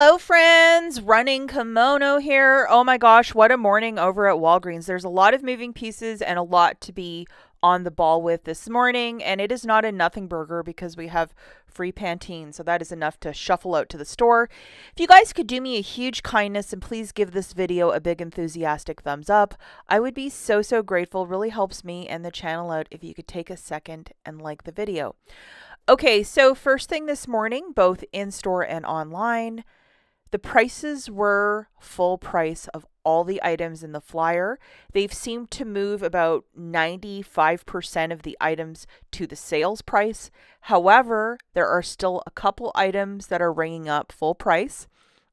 Hello, friends. Running kimono here. Oh my gosh, what a morning over at Walgreens. There's a lot of moving pieces and a lot to be on the ball with this morning, and it is not a nothing burger because we have free Pantene, so that is enough to shuffle out to the store. If you guys could do me a huge kindness and please give this video a big enthusiastic thumbs up, I would be so grateful. It really helps me and the channel out if you could take a second and like the video. Okay, so first thing this morning, both in store and online, the prices were full price of all the items in the flyer. They've seemed to move about 95% of the items to the sales price. However, there are still a couple items that are ringing up full price,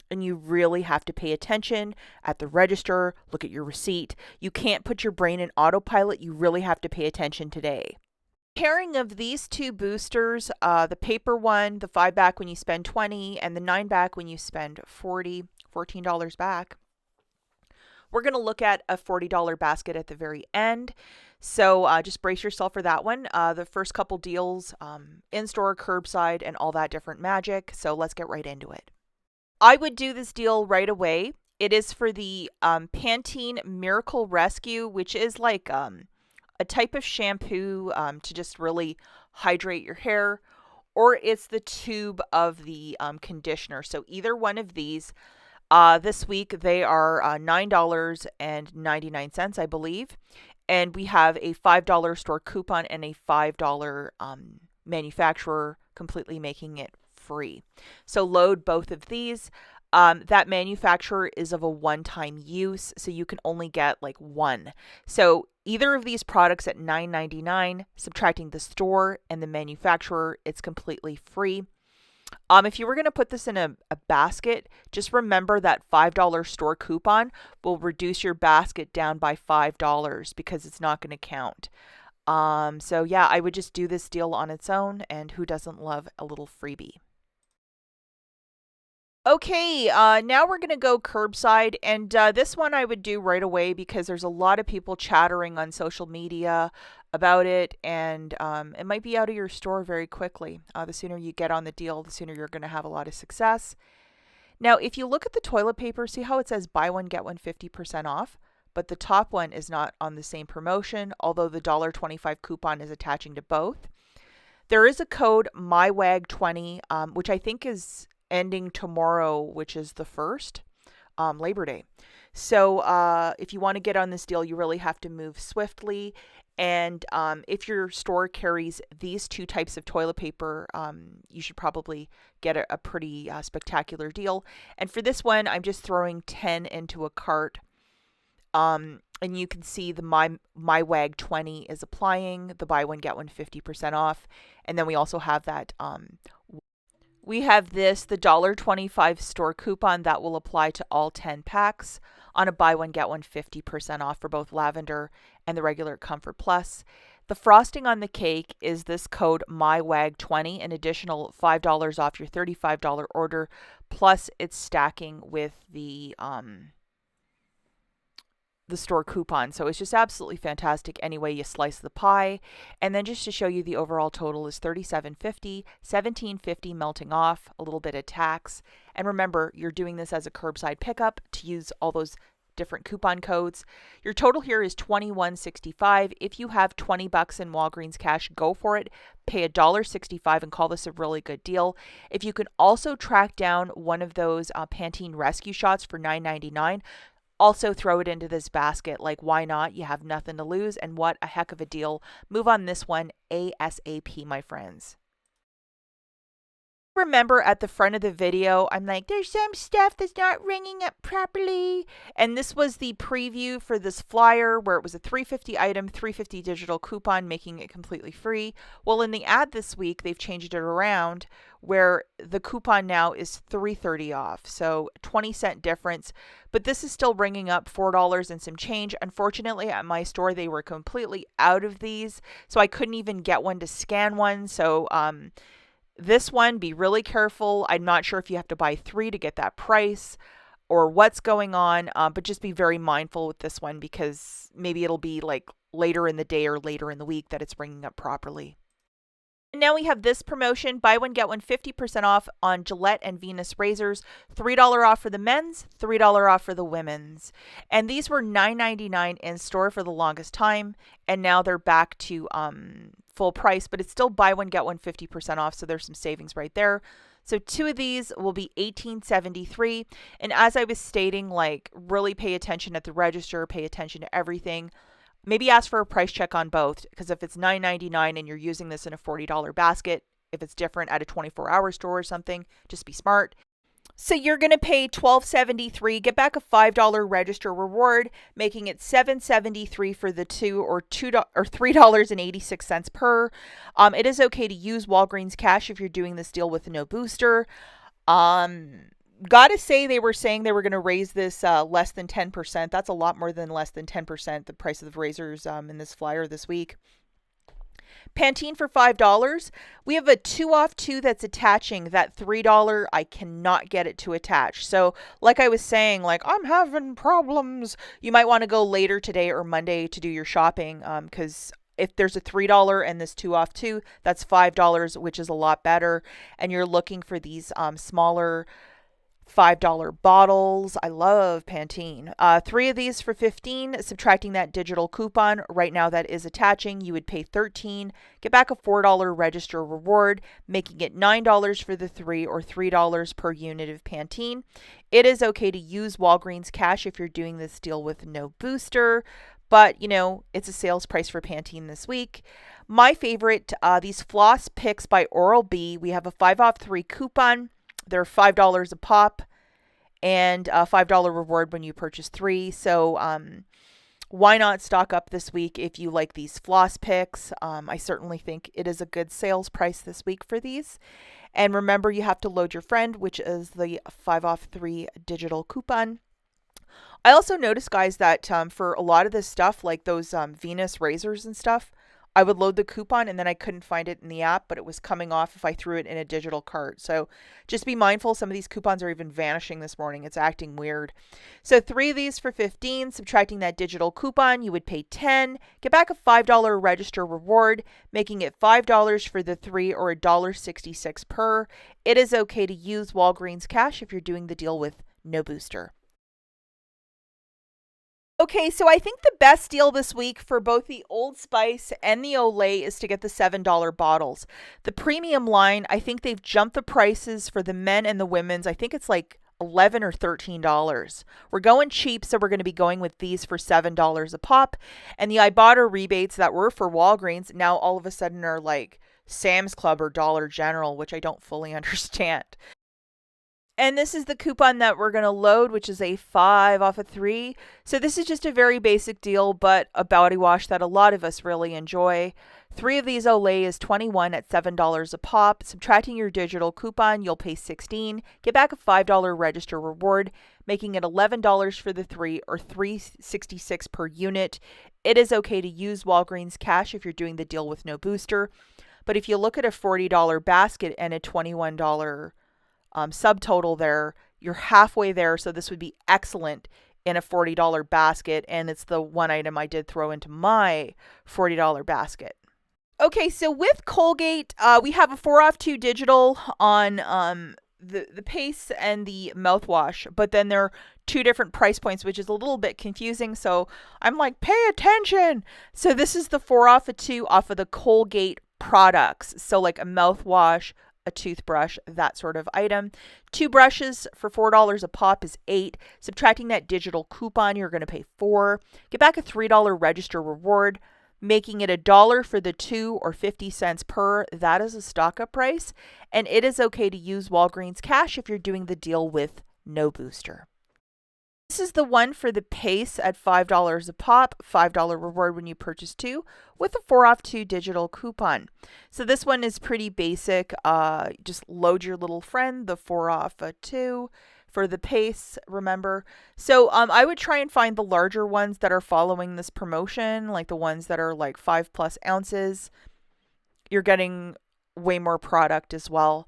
and you really have to pay attention at the register, look at your receipt. You can't put your brain in autopilot. You really have to pay attention today. Pairing of these two boosters, the paper one, the 5 back when you spend 20, and the 9 back when you spend 40, $14 back. We're going to look at a $40 basket at the very end. So just brace yourself for that one. The first couple deals, in-store, curbside, and all that different magic. So let's get right into it. I would do this deal right away. It is for the Pantene Miracle Rescue, which is like a type of shampoo to just really hydrate your hair, or it's the tube of the conditioner. So either one of these. This week they are $9.99, I believe. And we have a $5 store coupon and a $5 manufacturer, completely making it free. So load both of these. That manufacturer is of a one-time use, so you can only get like one. So either of these products at $9.99, subtracting the store and the manufacturer, it's completely free. If you were going to put this in a basket, just remember that $5 store coupon will reduce your basket down by $5 because it's not going to count. So yeah, I would just do this deal on its own, and who doesn't love a little freebie? Okay, now we're going to go curbside, and this one I would do right away because there's a lot of people chattering on social media about it, and it might be out of your store very quickly. The sooner you get on the deal, the sooner you're going to have a lot of success. Now, if you look at the toilet paper, see how it says buy one, get one 50% off? But the top one is not on the same promotion, although the $1.25 coupon is attaching to both. There is a code MyWag20, which I think is ending tomorrow, which is the 1st, Labor Day. So if you want to get on this deal, you really have to move swiftly. And if your store carries these two types of toilet paper, you should probably get a pretty spectacular deal. And for this one, I'm just throwing 10 into a cart. And you can see the MyWag 20 is applying the buy one get one 50% off. And then we also have that we have this, the $1.25 store coupon that will apply to all 10 packs on a buy one get one 50% off for both lavender and the regular Comfort Plus. The frosting on the cake is this code MyWag20, an additional $5 off your $35 order, plus it's stacking with the store coupon. So it's just absolutely fantastic any way you slice the pie. And then just to show you, the overall total is $37.50, $17.50 melting off, a little bit of tax. And remember, you're doing this as a curbside pickup to use all those different coupon codes. Your total here is $21.65. If you have $20 in Walgreens cash, go for it. Pay $1.65 and call this a really good deal. If you can also track down one of those Pantene rescue shots for $9.99, also throw it into this basket. Like, why not? You have nothing to lose, and what a heck of a deal. Move on this one ASAP, my friends. Remember at the front of the video, I'm like, there's some stuff that's not ringing up properly. And this was the preview for this flyer where it was a $3.50 item, $3.50 digital coupon, making it completely free. Well, in the ad this week, they've changed it around where the coupon now is $3.30 off. So 20-cent difference. But this is still ringing up $4 and some change. Unfortunately, at my store, they were completely out of these. So I couldn't even get one to scan one. So, this one, be really careful. I'm not sure if you have to buy 3 to get that price or what's going on, but just be very mindful with this one because maybe it'll be like later in the day or later in the week that it's bringing up properly. Now we have this promotion, buy one, get one 50% off on Gillette and Venus razors, $3 off for the men's, $3 off for the women's. And these were $9.99 in store for the longest time, and now they're back to full price, but it's still buy one, get one 50% off, so there's some savings right there. So two of these will be $18.73. And as I was stating, like, really pay attention at the register, pay attention to everything. Maybe ask for a price check on both, because if it's $9.99 and you're using this in a $40 basket, if it's different at a 24-hour store or something, just be smart. So you're going to pay $12.73, get back a $5 register reward, making it $7.73 for the two, or $3.86 per. It is okay to use Walgreens cash if you're doing this deal with no booster. Gotta say, they were saying they were going to raise this less than 10%. That's a lot more than less than 10%, the price of the razors in this flyer this week. Pantene for $5. We have a 2 off 2 that's attaching. That $3, I cannot get it to attach. So like I was saying, like, I'm having problems. You might want to go later today or Monday to do your shopping, because if there's a $3 and this 2 off 2, that's $5, which is a lot better. And you're looking for these smaller $5 bottles. I love Pantene. 3 of these for $15, subtracting that digital coupon. Right now that is attaching. You would pay $13, get back a $4 register reward, making it $9 for the 3, or $3 per unit of Pantene. It is okay to use Walgreens cash if you're doing this deal with no booster, but you know, it's a sales price for Pantene this week. My favorite, these floss picks by Oral-B. We have a 5 off 3 coupon. They're $5 a pop, and a $5 reward when you purchase 3. So why not stock up this week if you like these floss picks? I certainly think it is a good sales price this week for these. And remember, you have to load your friend, which is the 5 off 3 digital coupon. I also noticed, guys, that for a lot of this stuff, like those Venus razors and stuff, I would load the coupon and then I couldn't find it in the app, but it was coming off if I threw it in a digital cart. So just be mindful. Some of these coupons are even vanishing this morning. It's acting weird. So 3 of these for $15, subtracting that digital coupon, you would pay $10, get back a $5 register reward, making it $5 for the 3, or $1.66 per. It is okay to use Walgreens cash if you're doing the deal with no booster. Okay, so I think the best deal this week for both the Old Spice and the Olay is to get the $7 bottles. The premium line, I think they've jumped the prices for the men and the women's. I think it's like $11 or $13. We're going cheap, so we're going to be going with these for $7 a pop. And the IBOTTA rebates that were for Walgreens now all of a sudden are like Sam's Club or Dollar General, which I don't fully understand. And this is the coupon that we're going to load, which is a 5 off of 3. So this is just a very basic deal, but a body wash that a lot of us really enjoy. 3 of these Olay is $21 at $7 a pop. Subtracting your digital coupon, you'll pay $16. Get back a $5 register reward, making it $11 for the 3, or $3.66 per unit. It is okay to use Walgreens cash if you're doing the deal with no booster. But if you look at a $40 basket and a $21 subtotal there, you're halfway there. So this would be excellent in a $40 basket, and it's the one item I did throw into my $40 basket. Okay, so with Colgate, we have a 4 off 2 digital on the paste and the mouthwash, but then there are 2 different price points, which is a little bit confusing. So I'm like, pay attention. So this is the 4 off of 2 off of the Colgate products. So like a mouthwash, a toothbrush, that sort of item. 2 brushes for $4 a pop is $8. Subtracting that digital coupon, you're going to pay $4. Get back a $3 register reward, making it $1 for the 2, or 50 cents per. That is a stock up price. And it is okay to use Walgreens cash if you're doing the deal with no booster. This is the one for the paste at $5 a pop, $5 reward when you purchase 2, with a 4 off 2 digital coupon. So this one is pretty basic. Just load your little friend, the 4 off 2 for the paste, remember. So I would try and find the larger ones that are following this promotion, like the ones that are like 5+ ounces. You're getting way more product as well.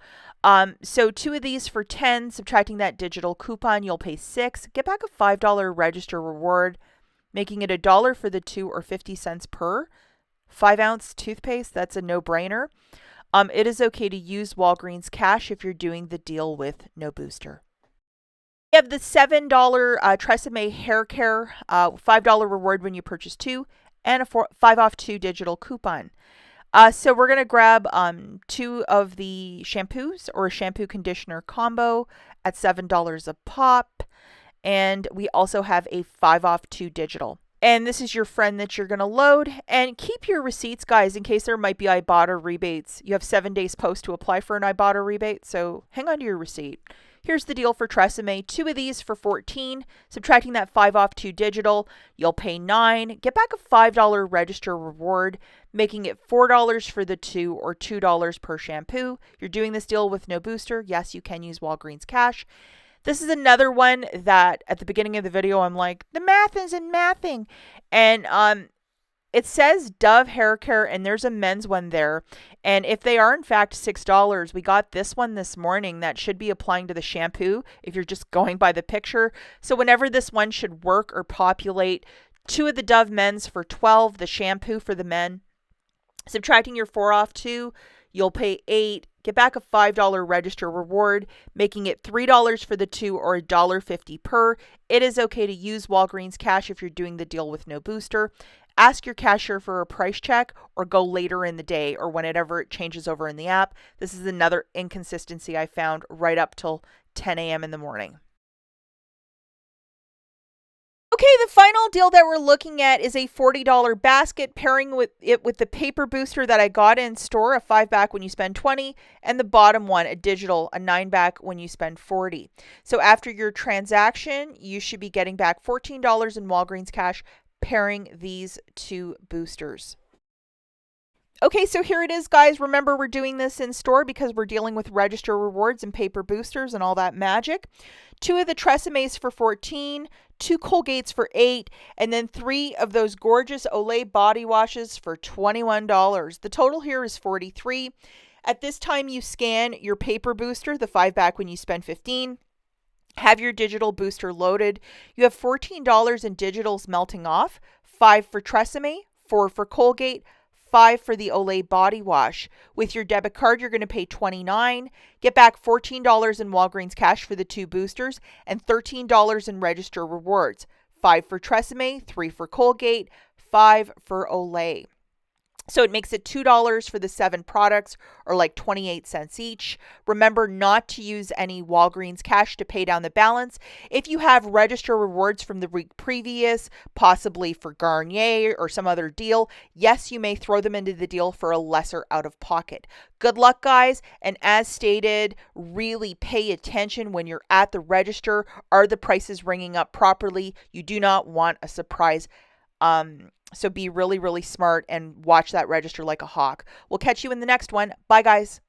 So 2 of these for $10, subtracting that digital coupon, you'll pay $6. Get back a $5 register reward, making it $1 for the 2, or 50 cents per. 5 ounce toothpaste, that's a no-brainer. It is okay to use Walgreens cash if you're doing the deal with no booster. We have the $7 Tresemmé hair care, $5 reward when you purchase two, and a 5 off 2 digital coupon. So we're going to grab two of the shampoos or a shampoo conditioner combo at $7 a pop. And we also have a 5 off 2 digital. And this is your friend that you're going to load. And keep your receipts, guys, in case there might be IBOTTA rebates. You have 7 days post to apply for an IBOTTA rebate, so hang on to your receipt. Here's the deal for Tresemmé. 2 of these for $14. Subtracting that 5 off 2 digital, you'll pay $9. Get back a $5 register reward, making it $4 for the 2 or $2 per shampoo. You're doing this deal with no booster. Yes, you can use Walgreens cash. This is another one that at the beginning of the video, I'm like, the math isn't mathing. And it says Dove hair care, and there's a men's one there. And if they are in fact $6, we got this one this morning that should be applying to the shampoo if you're just going by the picture. So whenever this one should work or populate, 2 of the Dove men's for $12, the shampoo for the men. Subtracting your 4 off 2, you'll pay $8. Get back a $5 register reward, making it $3 for the 2 or $1.50 per. It is okay to use Walgreens cash if you're doing the deal with no booster. Ask your cashier for a price check or go later in the day or whenever it changes over in the app. This is another inconsistency I found right up till 10 a.m. in the morning. Okay, the final deal that we're looking at is a $40 basket, pairing with the paper booster that I got in store, a 5-back when you spend $20, and the bottom one, a digital, a 9-back when you spend $40. So after your transaction, you should be getting back $14 in Walgreens cash, pairing these 2 boosters. Okay, so here it is, guys. Remember, we're doing this in store because we're dealing with register rewards and paper boosters and all that magic. 2 of the Tresemmés for $14, 2 Colgates for $8, and then 3 of those gorgeous Olay body washes for $21. The total here is $43. At this time, you scan your paper booster, the 5-back when you spend $15. Have your digital booster loaded. You have $14 in digitals melting off, 5 for Tresemmé, 4 for Colgate, 5 for the Olay body wash. With your debit card, you're going to pay $29. Get back $14 in Walgreens cash for the 2 boosters and $13 in register rewards. 5 for Tresemmé, 3 for Colgate, 5 for Olay. So it makes it $2 for the 7 products, or like 28 cents each. Remember not to use any Walgreens cash to pay down the balance. If you have register rewards from the week previous, possibly for Garnier or some other deal, yes, you may throw them into the deal for a lesser out of pocket. Good luck, guys. And as stated, really pay attention when you're at the register. Are the prices ringing up properly? You do not want a surprise. So be really, really smart and watch that register like a hawk. We'll catch you in the next one. Bye, guys.